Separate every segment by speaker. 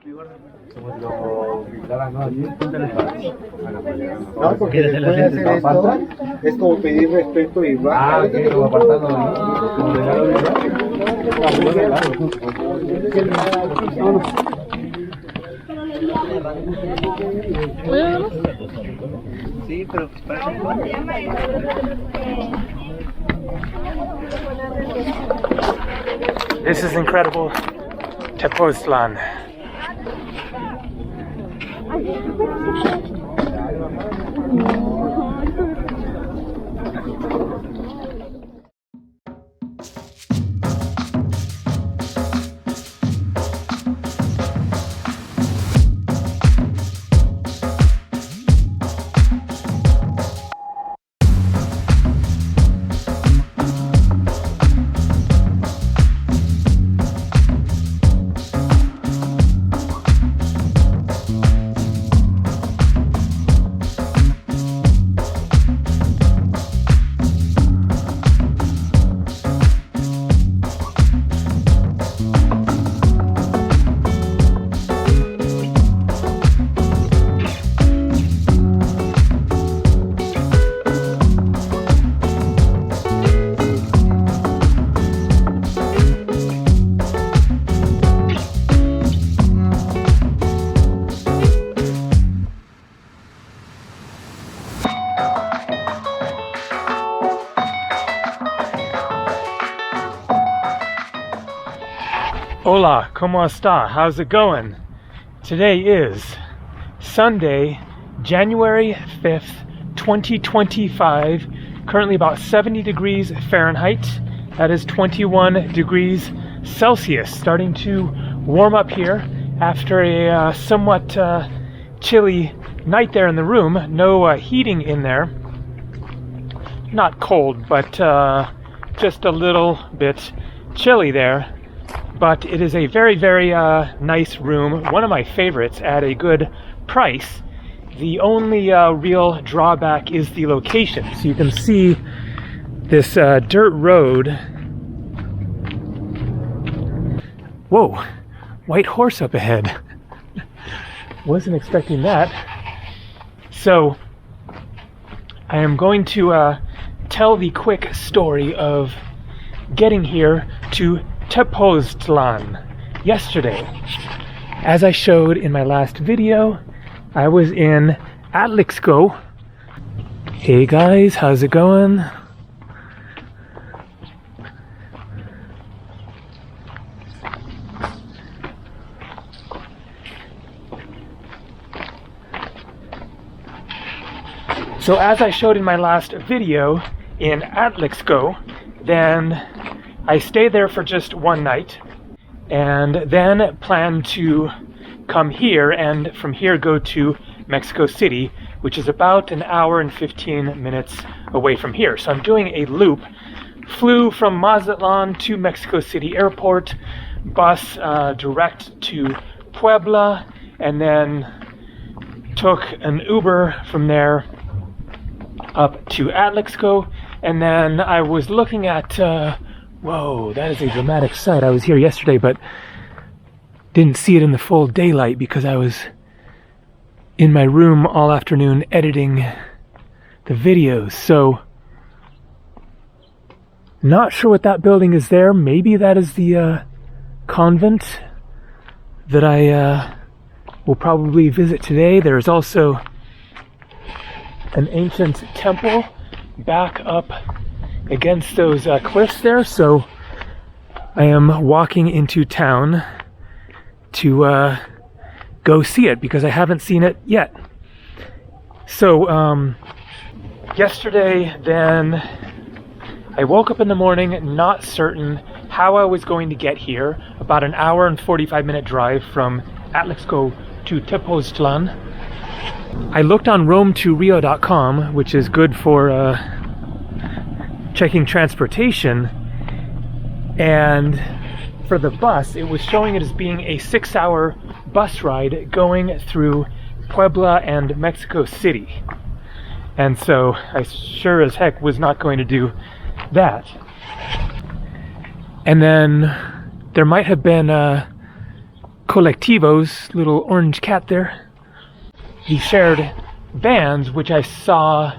Speaker 1: No, porque después de hacer esto, es como pedir respeto y va.
Speaker 2: Sí, pero
Speaker 3: This is incredible. Tepoztlan. Hola, ¿cómo está? How's it going? Today is Sunday, January 5th, 2025. Currently about 70 degrees Fahrenheit. That is 21 degrees Celsius. Starting to warm up here after a somewhat chilly night there in the room. No heating in there. Not cold, but just a little bit chilly there. But it is a very, very nice room. One of my favorites at a good price. The only real drawback is the location. So you can see this dirt road. Whoa, white horse up ahead. Wasn't expecting that. So I am going to tell the quick story of getting here to Tepoztlan yesterday. As I showed in my last video, I was in Atlixco. Hey guys, how's it going? So as I showed in my last video in Atlixco, then I stayed there for just one night and then planned to come here and from here go to Mexico City, which is about an hour and 15 minutes away from here. So I'm doing a loop. Flew from Mazatlan to Mexico City Airport, bus direct to Puebla, and then took an Uber from there up to Atlixco. And then I was looking at whoa, that is a dramatic sight. I was here yesterday, but didn't see it in the full daylight because I was in my room all afternoon editing the videos. So, not sure what that building is there. Maybe that is the convent that I will probably visit today. There is also an ancient temple back up against those cliffs there, so I am walking into town to go see it because I haven't seen it yet. So yesterday then I woke up in the morning not certain how I was going to get here, about an hour and 45-minute drive from Atlixco to Tepoztlan. I looked on Rome2Rio.com, which is good for checking transportation, and for the bus it was showing it as being a 6-hour bus ride going through Puebla and Mexico City, and so I sure as heck was not going to do that. And then there might have been colectivos, little orange cat there. He shared vans, which I saw.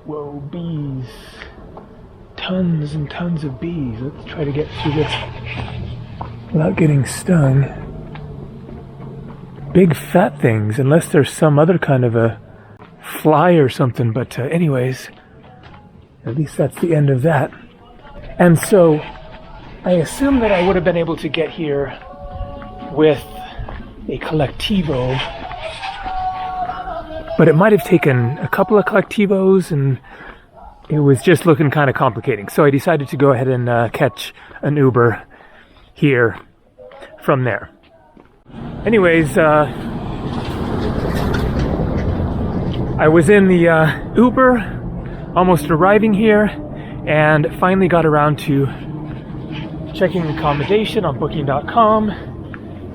Speaker 3: Whoa, bees. Tons and tons of bees. Let's try to get through this without getting stung. Big fat things, unless there's some other kind of a fly or something. But anyways, at least that's the end of that. And so I assume that I would have been able to get here with a collectivo, but it might have taken a couple of collectivos, and it was just looking kind of complicating. So I decided to go ahead and catch an Uber here from there. Anyways, I was in the Uber, almost arriving here, and finally got around to checking accommodation on booking.com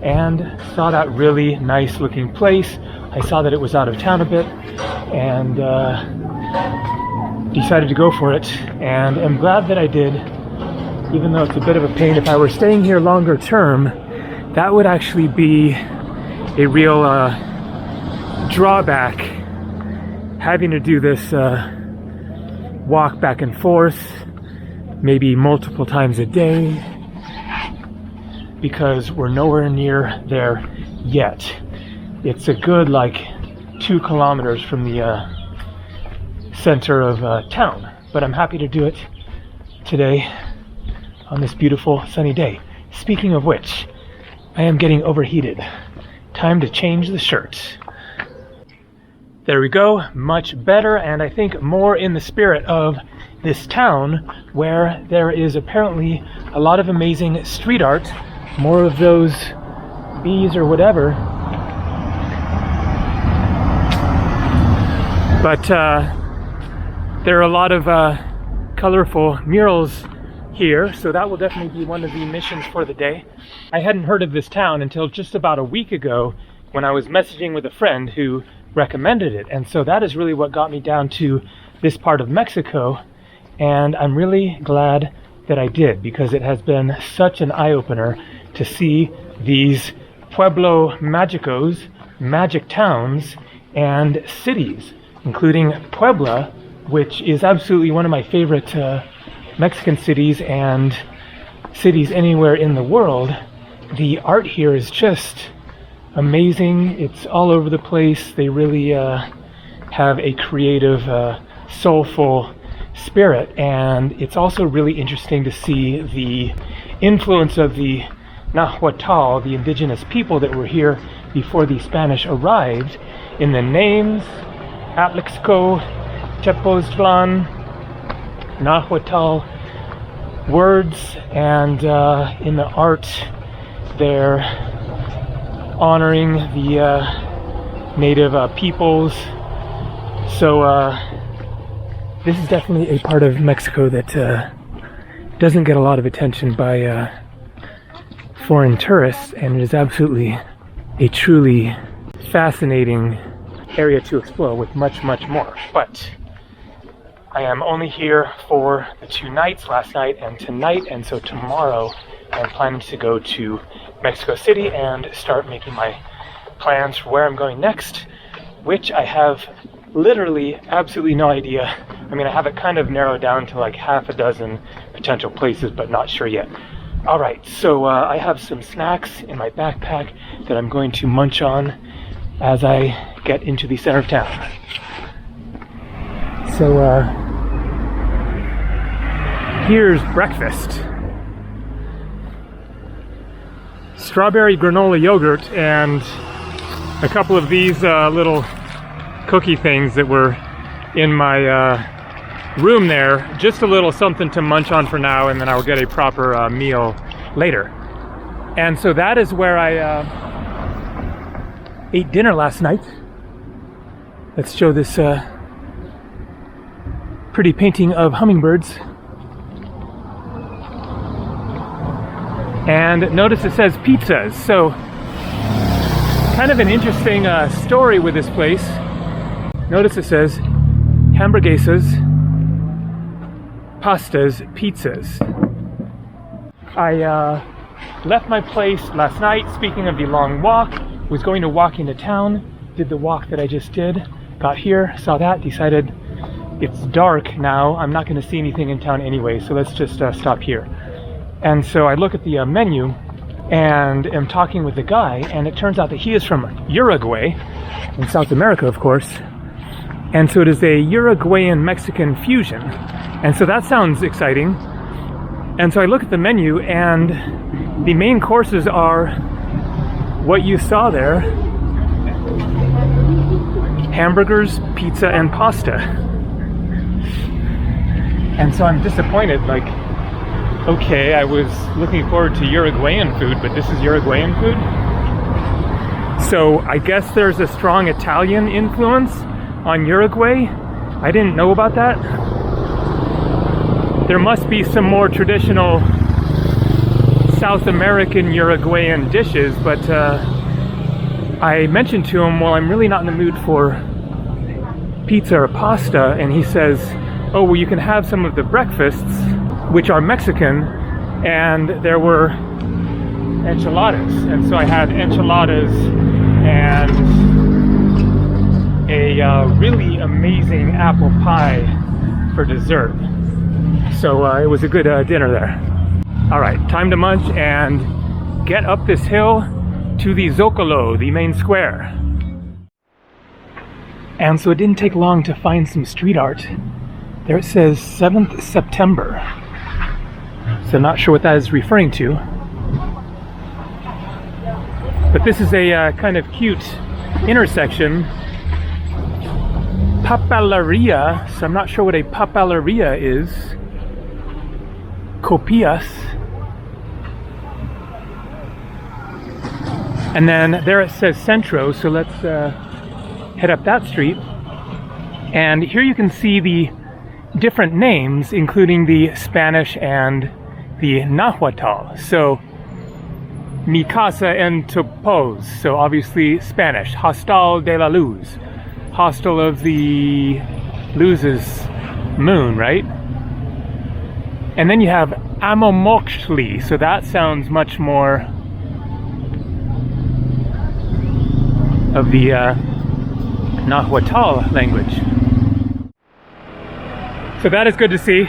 Speaker 3: and saw that really nice looking place. I saw that it was out of town a bit and decided to go for it, and I'm glad that I did, even though it's a bit of a pain. If I were staying here longer term, that would actually be a real drawback, having to do this walk back and forth maybe multiple times a day, because we're nowhere near there yet. It's a good like 2 kilometers from the center of town, but I'm happy to do it today on this beautiful sunny day. Speaking of which, I am getting overheated. Time to change the shirt. There we go, much better, and I think more in the spirit of this town, where there is apparently a lot of amazing street art, more of those bees or whatever. But there are a lot of colorful murals here, so that will definitely be one of the missions for the day. I hadn't heard of this town until just about a week ago when I was messaging with a friend who recommended it, and so that is really what got me down to this part of Mexico, and I'm really glad that I did, because it has been such an eye-opener to see these pueblo magicos, magic towns and cities, including Puebla, which is absolutely one of my favorite Mexican cities and cities anywhere in the world. The art here is just amazing. It's all over the place. They really have a creative, soulful spirit, and it's also really interesting to see the influence of the Nahuatl, the indigenous people that were here before the Spanish arrived, in the names, Atlixco, Tepoztlan, Nahuatl words, and in the art they're honoring the native peoples. So this is definitely a part of Mexico that doesn't get a lot of attention by foreign tourists, and it is absolutely a truly fascinating area to explore, with much, much more. But I am only here for the 2 nights, last night and tonight, and so tomorrow I'm planning to go to Mexico City and start making my plans for where I'm going next, which I have literally absolutely no idea. I mean, I have it kind of narrowed down to like half a dozen potential places, but not sure yet. All right, so I have some snacks in my backpack that I'm going to munch on as I get into the center of town. So here's breakfast. Strawberry granola yogurt and a couple of these little cookie things that were in my room there. Just a little something to munch on for now, and then I'll get a proper meal later. And so that is where I ate dinner last night. Let's show this pretty painting of hummingbirds. And notice it says pizzas. So kind of an interesting story with this place. Notice it says hamburguesas, pastas, pizzas. I left my place last night, speaking of the long walk, was going to walk into town, did the walk that I just did, got here, saw that, decided it's dark now, I'm not going to see anything in town anyway, so let's just stop here. And so I look at the menu and am talking with the guy, and it turns out that he is from Uruguay, in South America, of course. And so it is a Uruguayan-Mexican fusion. And so that sounds exciting. And so I look at the menu, and the main courses are what you saw there: hamburgers, pizza, and pasta. And so I'm disappointed, like, okay, I was looking forward to Uruguayan food, but this is Uruguayan food? So I guess there's a strong Italian influence on Uruguay. I didn't know about that. There must be some more traditional South American Uruguayan dishes, but I mentioned to him, well, I'm really not in the mood for pizza or pasta, and he says, oh, well, you can have some of the breakfasts, which are Mexican, and there were enchiladas. And so I had enchiladas and a really amazing apple pie for dessert. So it was a good dinner there. All right, time to munch and get up this hill to the Zocalo, the main square. And so it didn't take long to find some street art. There it says 7th September. So not sure what that is referring to. But this is a kind of cute intersection. Papeleria, so I'm not sure what a papeleria is. Copias. And then there it says Centro, so let's head up that street. And here you can see the different names, including the Spanish and the Nahuatl. So Mi Casa en Tepoztlan, so obviously Spanish. Hostal de la Luz, hostel of the Luz's moon, right? And then you have Amomoxli, so that sounds much more of the Nahuatl language. So that is good to see,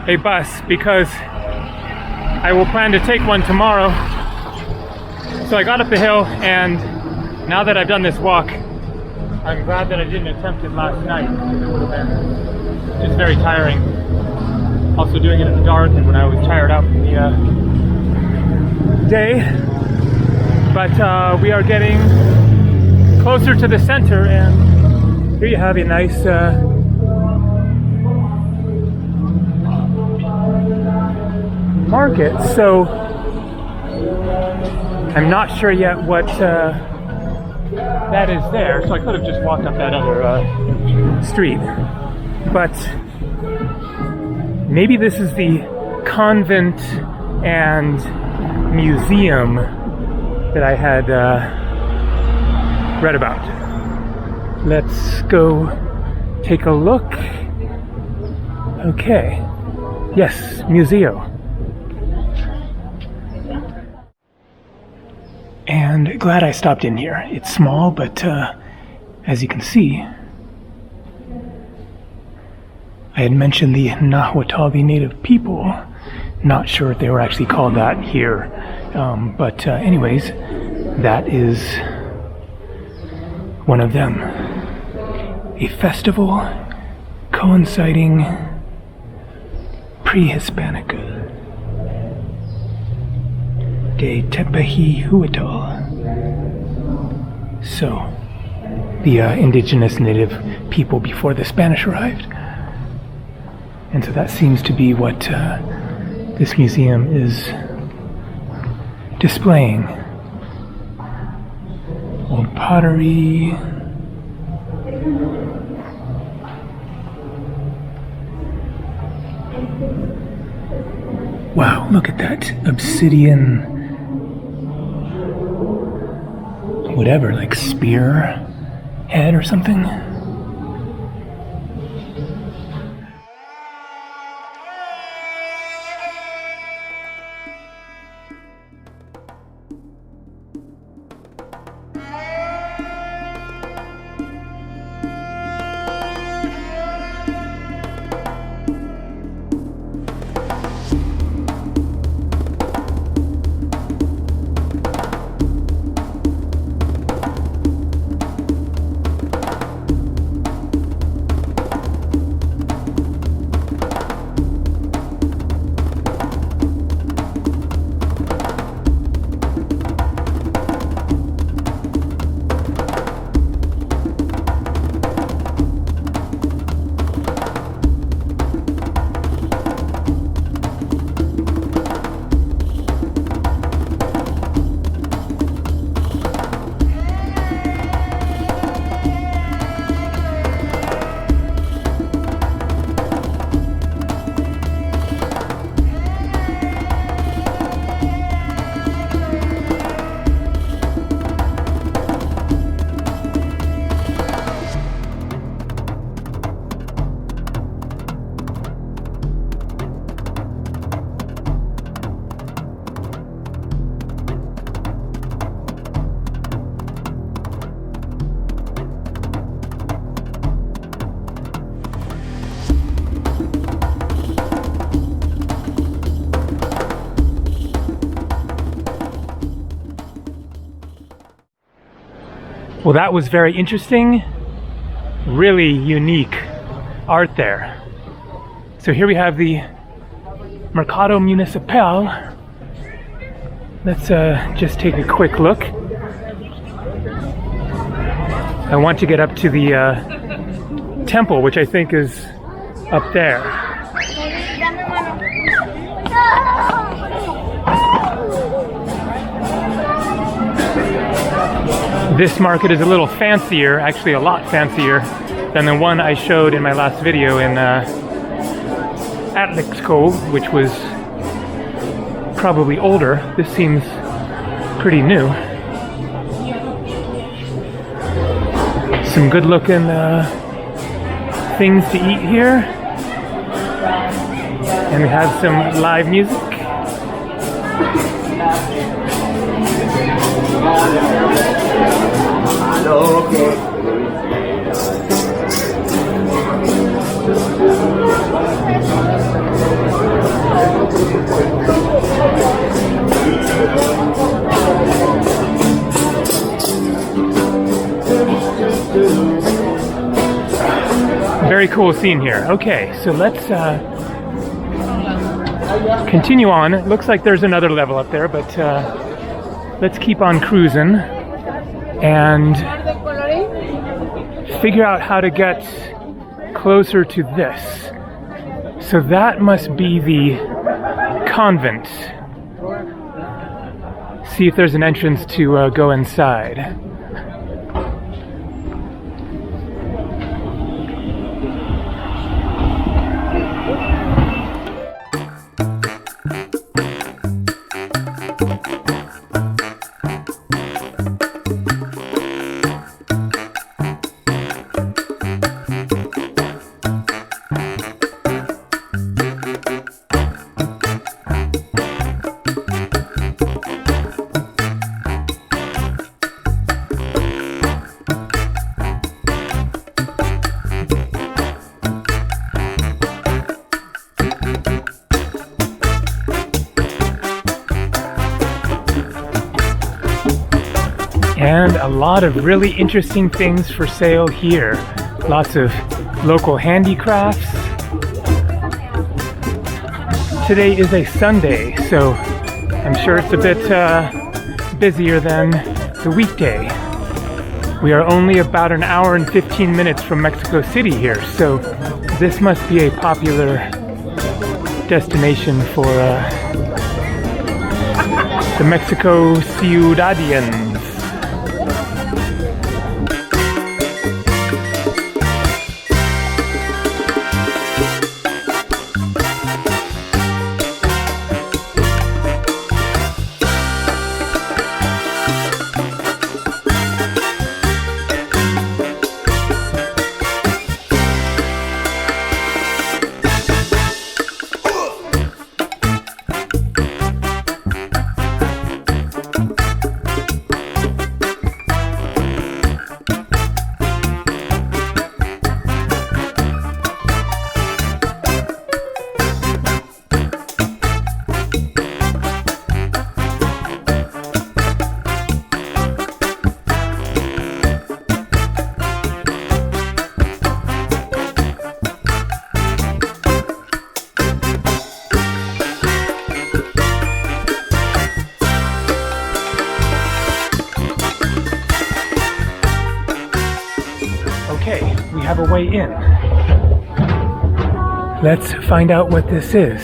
Speaker 3: a bus, because I will plan to take one tomorrow. So I got up the hill, and now that I've done this walk, I'm glad that I didn't attempt it last night, because it would have been just very tiring. Also doing it in the dark and when I was tired out from the day. But we are getting closer to the center, and here you have a nice market. So I'm not sure yet what that is there, so I could have just walked up that other street, but maybe this is the convent and museum that I had read about. Let's go take a look. Okay, yes, museo. And glad I stopped in here. It's small, but as you can see, I had mentioned the Nahuatl, the native people. Not sure if they were actually called that here. But anyways, that is one of them. A festival coinciding pre-Hispanica. De Tepejihuatl. So, the indigenous native people before the Spanish arrived. And so that seems to be what this museum is displaying. Old pottery. Wow, look at that obsidian, whatever, like spear head or something. Well, that was very interesting. Really unique art there. So here we have the Mercado Municipal. Let's just take a quick look. I want to get up to the temple, which I think is up there. This market is a little fancier, actually a lot fancier than the one I showed in my last video in Atlixco, which was probably older. This seems pretty new. Some good looking things to eat here. And we have some live music. Very cool scene here. Okay, so let's continue on. It looks like there's another level up there, but let's keep on cruising and figure out how to get closer to this. So that must be the convent. See if there's an entrance to go inside. And a lot of really interesting things for sale here. Lots of local handicrafts. Today is a Sunday, so I'm sure it's a bit busier than the weekday. We are only about an hour and 15 minutes from Mexico City here, so this must be a popular destination for the Mexico Ciudadians. Okay, we have a way in. Let's find out what this is.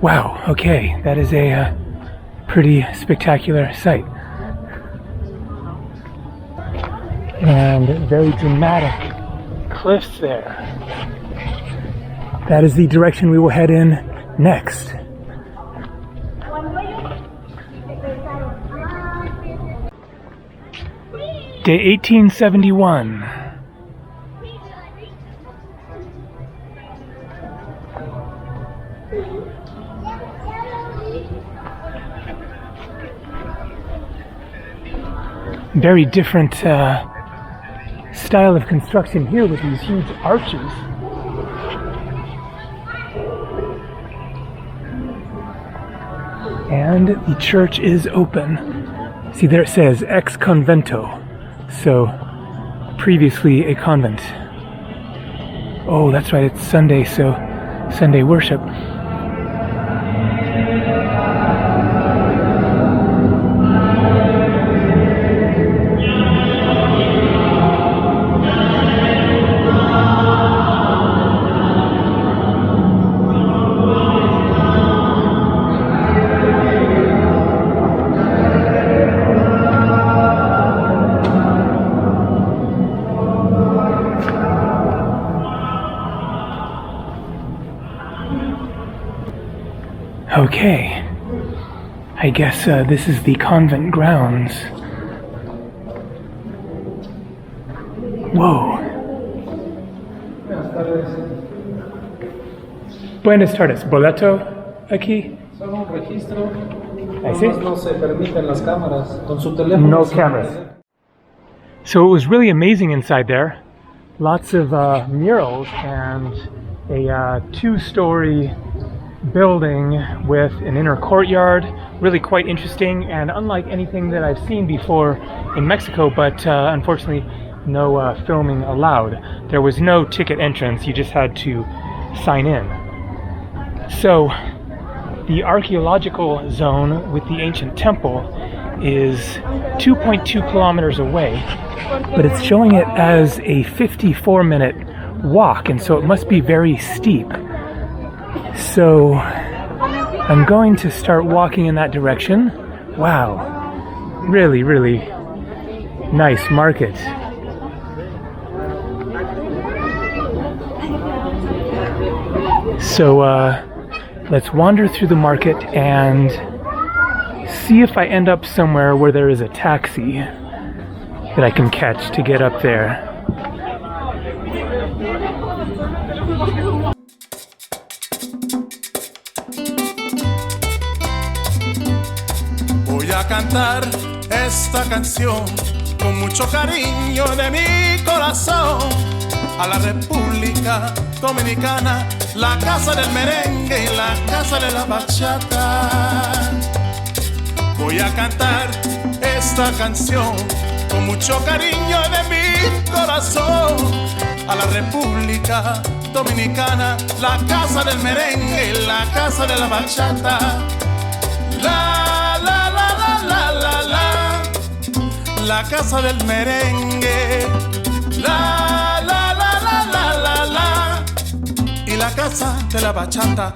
Speaker 3: Wow, okay, that is a pretty spectacular sight. And very dramatic cliffs there. That is the direction we will head in next. Day 1871. Very different style of construction here with these huge arches. And the church is open. See, there it says ex convento, so previously a convent. Oh, that's right, it's Sunday, so Sunday worship. Okay, I guess this is the convent grounds. Whoa. Buenas tardes, boleto aquí?
Speaker 4: Solo un registro.
Speaker 3: I see.
Speaker 4: No se permiten las cámaras. Con su teléfono.
Speaker 3: No cameras. So it was really amazing inside there. Lots of murals and a two-story building with an inner courtyard, really quite interesting and unlike anything that I've seen before in Mexico, but unfortunately no filming allowed. There was no ticket entrance, you just had to sign in. So the archaeological zone with the ancient temple is 2.2 kilometers away, but it's showing it as a 54-minute walk, and so it must be very steep. So I'm going to start walking in that direction. Wow, really, really nice market. So let's wander through the market and see if I end up somewhere where there is a taxi that I can catch to get up there.
Speaker 5: Voy a cantar esta canción con mucho cariño de mi corazón a la República Dominicana, la casa del merengue y la casa de la bachata. Voy a cantar esta canción con mucho cariño de mi corazón a la República Dominicana, la casa del merengue y la casa de la bachata. La casa del merengue, la y la casa de la bachata.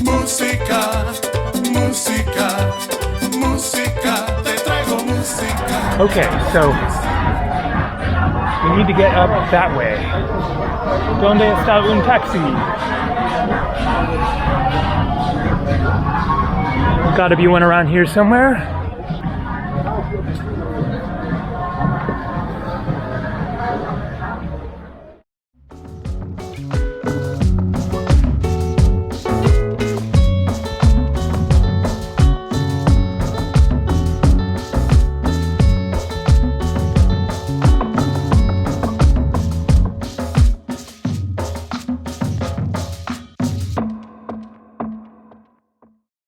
Speaker 5: Música, música, música, te traigo música.
Speaker 3: Okay, so we need to get up that way. ¿Dónde está un taxi? Gotta be one around here somewhere.